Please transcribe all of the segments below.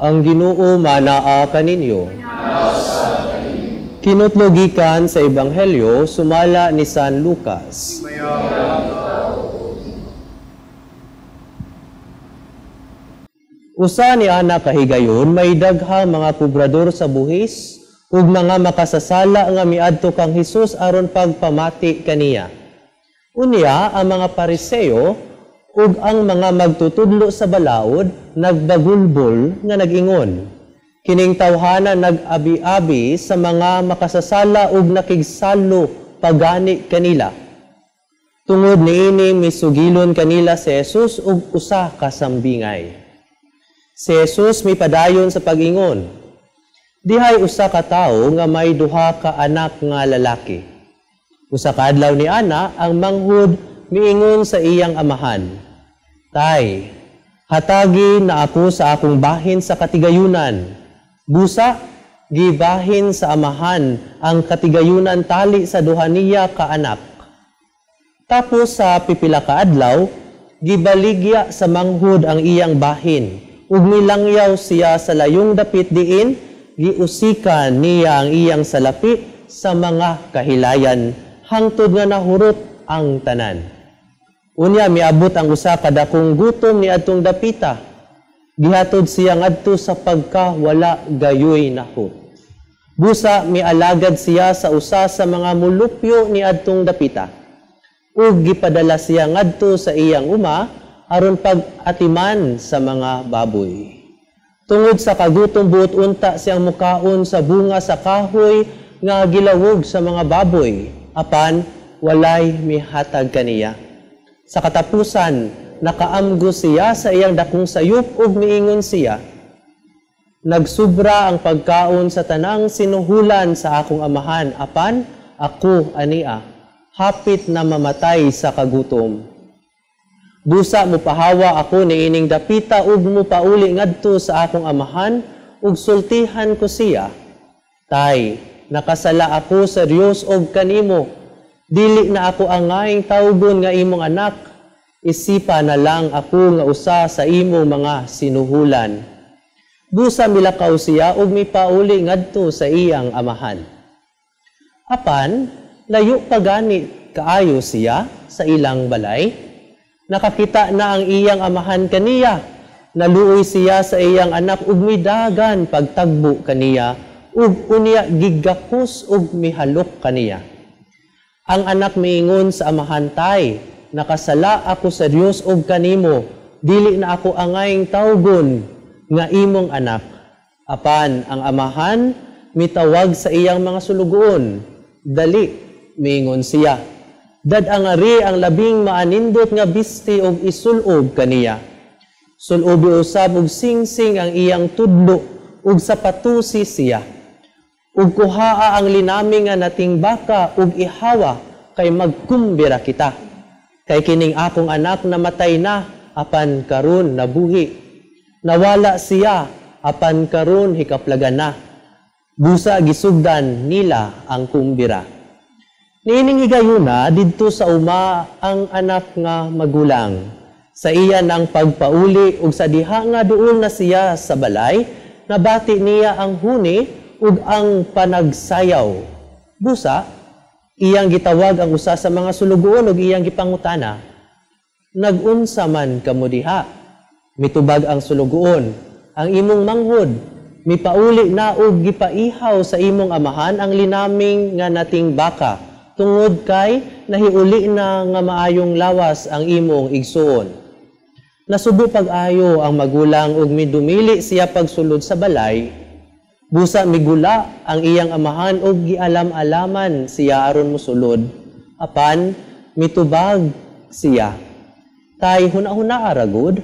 Ang Ginoo manaa kaninyo. Kinutlogikan sa Ebanghelyo sumala ni San Lucas. Usa ni ana kahigayon may daghang mga kubrador sa buhis ug mga makasasala nga miadto kang Hesus aron pagpamati kaniya. Unya ang mga Pariseo ug ang mga magtutudlo sa balaod nagbagulbol nga nag-ingon. Kining tawhanan nag-abi-abi sa mga makasasala ug nakigsalo pagani kanila. Tungod niini misugilon kanila si Jesus ug usa ka sambingay. Si Jesus mipadayon sa pag-ingon. Dihay usa ka tawo nga may duha ka anak nga lalaki. Usa ka adlaw ni ana ang manghud miingon sa iyang amahan. Tay, hatagi na ako sa akong bahin sa katigayunan. Busa, gibahin sa amahan ang katigayunan tali sa duha niya ka anak. Tapos sa pipila ka adlaw, gibaligya sa manghud ang iyang bahin, ug milangyaw siya sa layong dapit diin, giusikan niya ang iyang salapi sa mga kahilayan, hangtod nga nahurot ang tanan. Unya miabot ang usa ka dakong gutom ni adtong dapita. Gihatod siya ngadto sa pagkawala gayoy nahot. Busa mialagad siya sa usa sa mga mulupyo ni adtong dapita. Ug gipadala siya ngadto sa iyang uma aron pag-atiman sa mga baboy. Tungod sa kagutom buot unta siyang mukaon sa bunga sa kahoy nga gilawog sa mga baboy. Apan walay mihatag kaniya. Sa katapusan, nakaamgo siya sa iyang dakong sayop ug miingon siya, nagsubra ang pagkaon sa tanang sinuhulan sa akong amahan, apan ako ania, hapit na mamatay sa kagutom. Busa mo pahawa ako niining dapita ug mo pauli ngadto sa akong amahan ug sultihan ko siya. Tay, nakasala ako sa Dios ug kanimo. Dili na ako angayng tawgon nga imong anak, isipa na lang ako nga usa sa imong mga sinuhulan. Busa milakaw siya ug mipauli ngadto sa iyang amahan. Apan, layo pagani kaayo siya sa ilang balay. Nakakita na ang iyang amahan kaniya. Naluoy siya sa iyang anak ug midagan pagtagbo kaniya ug unya gigakos ug mihalok kaniya. Ang anak miingon sa amahan, tay, nakasala ako sa Dios ug kanimo, dili na ako angayng tawgon nga imong anak. Apan ang amahan mitawag sa iyang mga sulugoon. Dali, miingon siya. Dad-angari ang labing maanindot nga bisti og isulob kaniya. Sulobi usab og singsing ang iyang tudlo ug sapatusi siya. Ug kuhaa ang linami nga nating baka ug ihawa kay magkumbira kita. Kay kining akong anak namatay na apan karon nabuhi. Nawala siya apan karon hikaplagan na. Busa gisugdan nila ang kumbira. Niining higayuna didto sa uma ang anak nga magulang. Sa iya nang pagpauli ug sa diha nga duol na siya sa balay, nabati niya ang huni ug ang panagsayaw. Busa, iyang gitawag ang usa sa mga sulugoon ug iyang gipangutana, nag-unsa man kamo diha? Mitubag ang sulugoon, ang imong manghod, mipauli na ug gipaihaw sa imong amahan ang linaming nga nating baka, tungod kay nahiuli na nga maayong lawas ang imong igsuon. Nasubo pag-ayo ang magulang ug midumili siya pagsulod sa balay. Busa migula ang iyang amahan ug gialam-alaman siya aron mosulod. Apan mitubag siya. Tay, huna-huna aragod.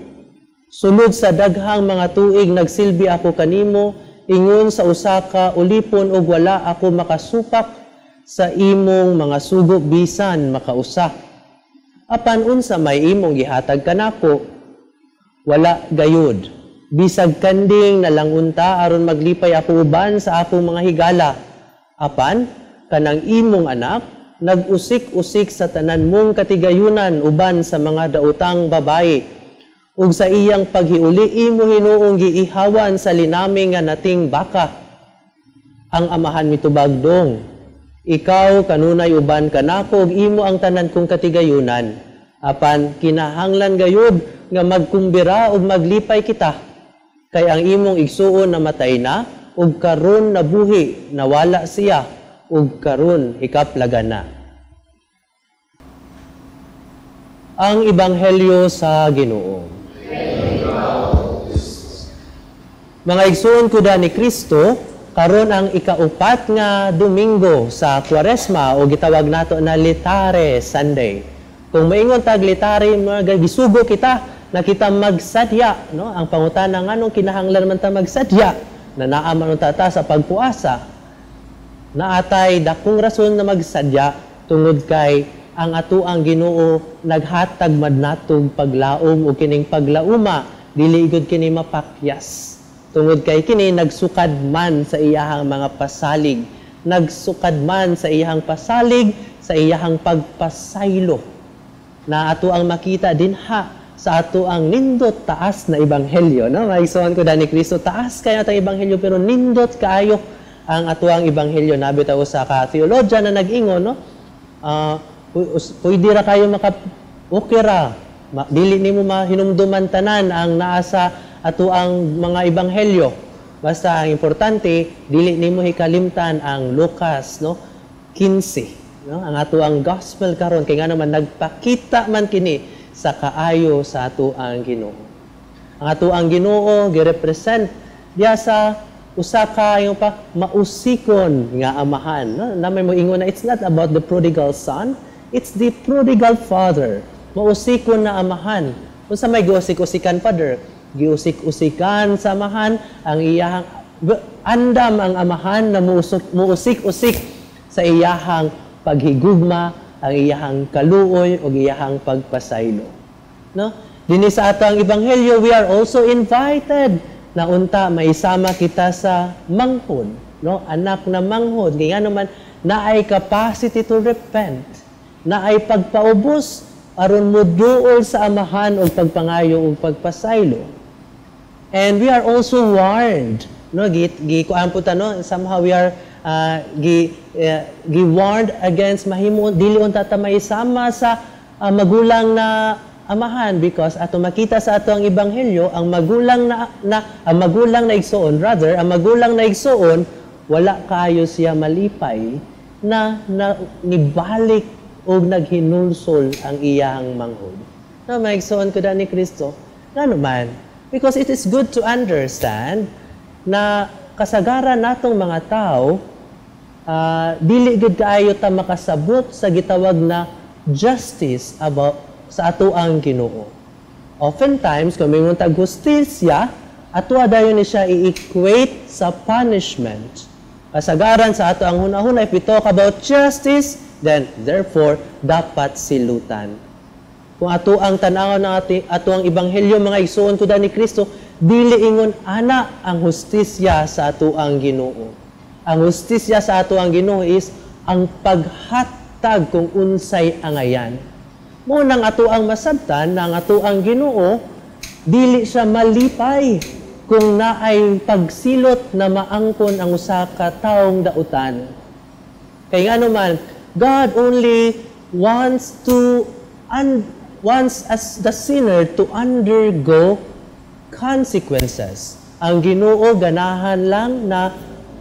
Sulod sa daghang mga tuig nagsilbi ako kanimo, ingon sa usa ka ulipon ug wala ako makasupak sa imong mga sugo bisan makausa. Apan unsa may imong gihatag kanako? Wala gayud. Bisag kanding nalangunta aron maglipay ako uban sa akong mga higala. Apan, kanang imong anak, nag-usik-usik sa tanan mong katigayunan uban sa mga daotang babae. ug sa iyang paghiuli imo hinuong giihawan sa linaming nga nating baka. Ang amahan mitubagdong, ikaw kanunay uban kanako ug imo ang tanan kong katigayunan. Apan kinahanglan gayud nga magkumbira ug maglipay kita. Kay ang imong igsuon namatay na ug karon nabuhi, nawala siya ug karon ikaplagan na. Ang Ebanghelyo sa Ginoo. Mga igsuon ko da ni Kristo, karon ang ikaupat nga Domingo sa Kwaresma o gitawag nato na Litare Sunday. Kung maingon tag Litare, mga gisugo kita na kita magsadya, no? Ang pangutana nganong kinahanglan man ta magsadya na naa man tata sa pagpuasa. Naatay dakong rason na magsadya tungod kay ang atuang Ginoo naghatag madnatog paglaom o kining paglauma dili gud kini mapakyas. Tungod kay kini nagsukad man sa iyahang mga pasalig, nagsukad man sa iyahang pasalig, sa iyahang pagpasaylo. Na ato ang makita dinha sa ato ang nindot taas na ebanghelyo, no? Maigsoon ko dani Kristo, taas kayo atong ebanghelyo pero nindot kaayo ang ato ang ebanghelyo. Nabitaw sa ka theologian na nag-ingon, no? Pwede ra kayo okay ra. Dili nimo mahinumduman tanan ang naa sa ato ang mga ebanghelyo. Basta ang importante, dili nimo hikalimtan ang Lucas, no? 15, no? Ang ato ang gospel karon kay nga naman nagpakita man kini sa kaayo sa ato ang Ginoo. Ang ato ang Ginoo gi-represent diya sa usa ka yung pa mausikon nga amahan, no? Namay mo ingon na it's not about the prodigal son, it's the prodigal father. Mausikon na amahan. Unsa may giusik-usikan, Father? Giusik-usikan sa amahan ang iyahang andam ang amahan na muusik-usik sa iyahang paghigugma, ang iyahang kaluoy o iyahang pagpasaylo. No? Dinhi sa ato ang ebanghelyo, we are also invited na unta maisama kita sa manghod, no? Anak na manghod, kaya naman naay capacity to repent, naay pagpaubos aron moduol sa amahan o pagpangayo o pagpasaylo. And we are also warned, no? Gikuan po ta, no? Somehow we are warned against mahimo dili unta ta maisama sa magulang na amahan, because ato makita sa ato ang ebanghelyo ang magulang na igsoon, rather ang magulang na igsoon wala kaayo siya malipay na nibalik o naghinulsol ang iyang manghod. Na maigsoon ko da ni Kristo. Nga naman, because it is good to understand na kasagaran natong mga tao, dili gud kaayo ta makasabot sa gitawag na justice about sa ato ang Ginoo. Oftentimes, kung may muntag justisya, ato dayon ni siya i-equate sa punishment. Kasagaran sa ato ang hunahuna, if we talk about justice, then therefore dapat silutan. Kung ato ang tanaw ng ato ang ebanghelyo, mga igsoon ko da ni Kristo, dili ingon ana ang hustisya sa ato ang Ginoo. Ang hustisya sa ato ang Ginoo is ang paghatag kung unsay angayan. Mo nang ato ang masabtan na ang ato ang Ginoo dili siya malipay kung naay pagsilot na maangkon ang usa ka taong dautan. Kay nga naman, God only wants as the sinner to undergo consequences. Ang Ginoo ganahan lang na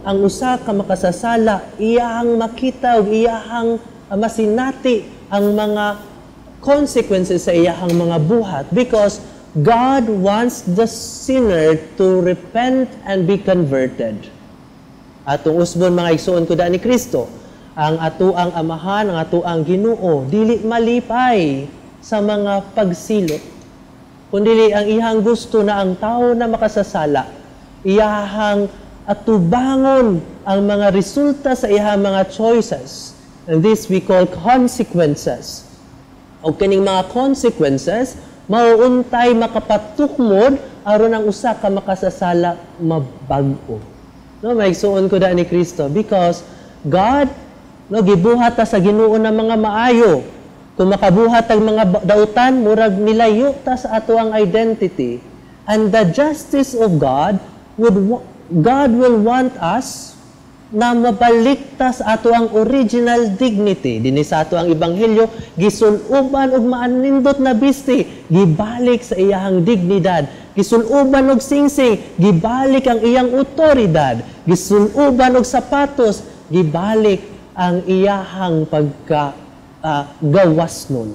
ang usa ka makasasala iyahang makita ug iyahang masinati ang mga consequences sa iyahang mga buhat, because God wants the sinner to repent and be converted. Atong usbon mga igsoon ko da ni Kristo, ang atuang amahan, ang atuang Ginoo dili malipay sa mga pagsilot, kundi ang iyang gusto na ang tao na makasasala iyahang atubangon ang mga resulta sa iyahang mga choices, and this we call consequences. O kining mga consequences mauuntay makapatukmod aron ang usa ka makasasala mabag-o. No, maigsuon ko da ni Kristo, because God, no, gibuhat ta sa Ginoo na mga maayo, Kung makabuhat ang mga dautan, murag nilayo ta sa ato ang identity. And the justice of God will want us na mabalik ta sa ato ang original dignity. Dinhi sa ato ang ebanghelyo, gisunuban og maanindot na bisti, gibalik sa iyang dignidad. Gisunuban og singsing, gibalik ang iyang otoridad. Gisunuban og sapatos, gibalik ang iyahang gawas nun.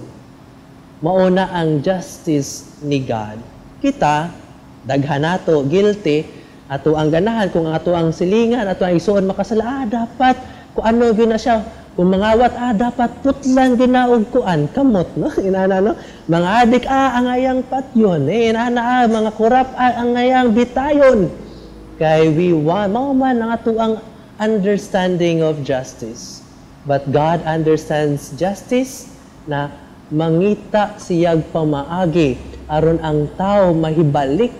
Mauna ang justice ni God. Kita, daghan nato, guilty, ato ang ganahan, kung ato ang silingan, ato ang isuon makasala, dapat, kung ano yun na siya, kung mangawat, dapat putlan ginaog kuan, kamot, no? Inana, no? Mga adik, ang ayang patyon, inana, mga kurap, ang ayang bitayon. Kay we want, mauman ang ato ang understanding of justice. But God understands justice na mangita siyag pamaagi aron ang tao mahibalik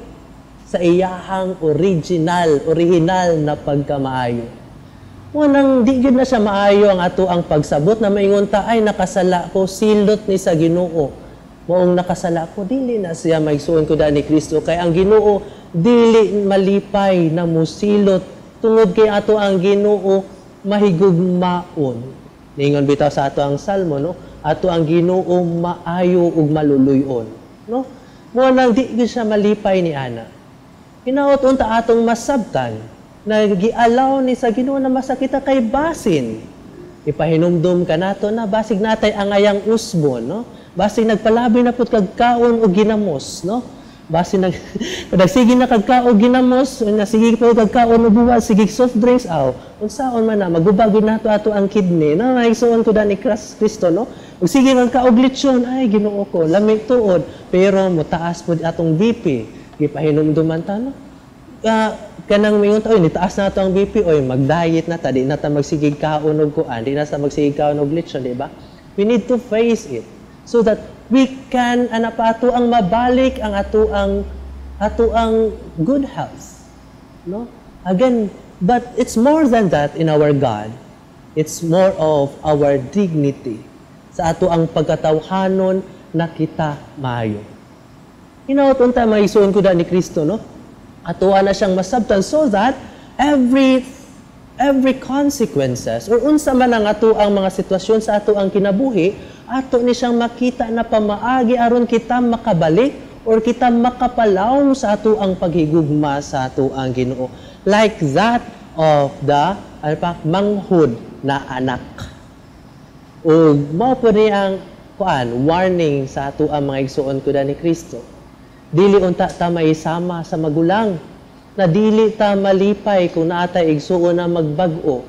sa iyahang original na pagkamaayo. Munang di gyud na siya maayo ang ato ang pagsabot na maingon ta ay nakasala ko, silot ni sa Ginoo. Moong nakasala ko, dili na siya maigsuon ko ni Kristo kay ang Ginoo dili malipay na musilot tungod kay ato ang Ginoo mahigugmaon. Ningon bitaw sa ato ang salmo, no? Ato ang Ginoo maayo ug maluluyon, no? Mo nang di gyud siya malipay ni ana. Hinaot unta atong masabtan na gialaw ni sa Ginoo na masakita kay basin. Ipahinumdum ka nato na basig natay ang ayang usbon, no? Basig nagpalabi na pud kag kaon og ginamos, no? Basi nagsige na kag kao ginamos, nasige pa kag kao no buwas, sige soft drinks aw. Unsaon man na magubagod nato ato ang kidney. No, naigsuon ko ni Kristo, no. Ug sige kag kao lechon, ay Ginoo ko, lami tuod, pero motaas pud atong BP. Gipahinumduman ta, no. Kanang mingon ta, ni taas na ato ang BP, oy mag-diet na ta, di na ta magsigig kaon og kuan, di na ta magsigig kaon og lechon, di ba? We need to face it so that we can ato ang mabalik ang ato ang good health, no? Again, but it's more than that in our God. It's more of our dignity sa ato ang pagkatawhanon na kita maayo. Hinaot unta maisuon ko ni Kristo, no? Ato na siyang masabtan so that every consequences or unsa man ang ato ang mga sitwasyon sa ato ang kinabuhi, ato ni siyang makita na pamaagi aron kita makabalik or kita makapalaw sa ato ang paghigugma sa ato ang Ginoo. Like that of the manghud na anak. O mao po ang warning sa ato ang mga igsuon ko ni Kristo. Dili unta ta maisama sa magulang na dili ta malipay kung naatay igsuon na magbag-o.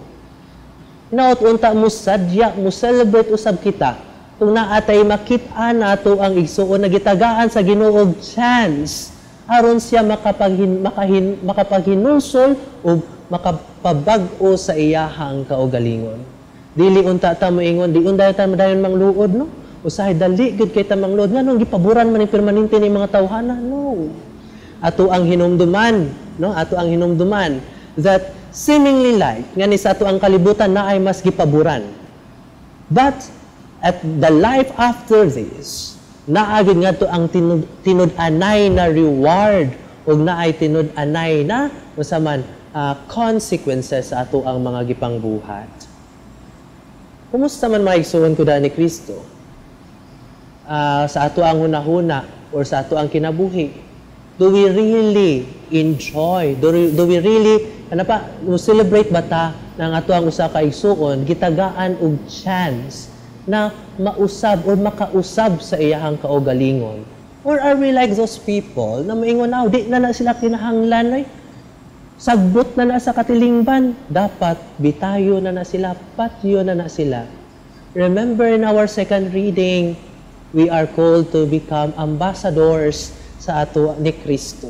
Hinaot unta mo sadya, mo celebrate usab kita kung naatay makit-an nato ang igsuon na gitagaan sa Ginoo chance aron siya makapaghinulsol o makapabag-o sa iyahang kaugalingon. Dili unta ta moingon, di unta ta madayon mangluod, no? Usahay dali gud kay ta mangluod nganong gipaburan man ni permanente ni mga tawhana, no? Ato ang hinumduman, no? Ato ang hinumduman that seemingly like nga ni sa ato ang kalibutan na ay mas gipaburan. But at the life after this, naagid nga to ang tinud-anay na reward o naay tinud-anay na usaman consequences sa ato ang mga gipangbuhat. Kumusta man maigsuon ko ni Kristo? Sa ato ang hunahuna or sa ato ang kinabuhi, do we really enjoy? Do we really celebrate ba ta ng ato ang usa ka igsuon gitagaan og chance na mausab o makausab sa iyahang kaugalingon? Or are we like those people na maingon di na sila kinahanglan, sagbot na sa katilingban, dapat bitayo na sila, patyo na sila. Remember in our second reading, we are called to become ambassadors sa ato ni Kristo.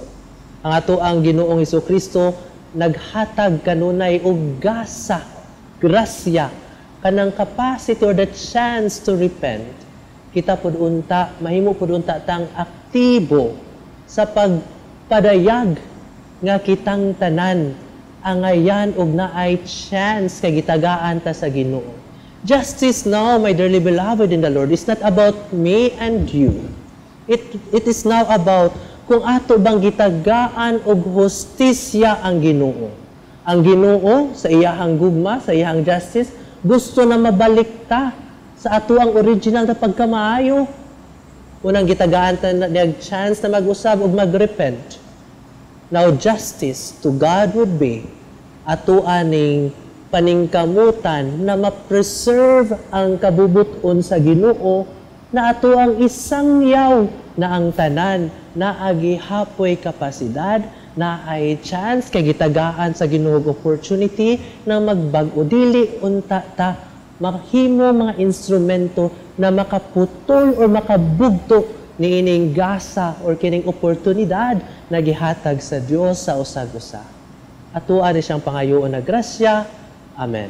Ang ato ang Ginoong Hesukristo naghatag kanunay og gasa, grasya, kanang capacity or the chance to repent. Kita pud unta, mahimo pud unta tang aktibo sa pagpadayag nga kitang tanan angayan og naay chance kay gitagaan ta sa Ginoo. Justice now, my dearly beloved in the Lord, is not about me and you. It is now about kung ato bang gitagaan og hustisya ang Ginoo. Ang Ginoo sa iyahang gugma, sa iyahang justice, gusto na mabalik ta sa ato ang original na pagkamaayo. Unang gitagaan ta na chance na mag-usab ug mag-repent. Now justice to God would be ato aning paningkamutan na ma-preserve ang kabubuton sa Ginoo na ato ang isang yaw na ang tanan na agihapoy kapasidad na ay chance kay gitagaan sa Ginoo opportunity na magbag-o dili unta ta mahimo mga instrumento na makaputol o makabugto niining gasa or kining oportunidad na gihatag sa Dios sa usag-usa. Atuan ni siyang pangayoon na grasya. Amen.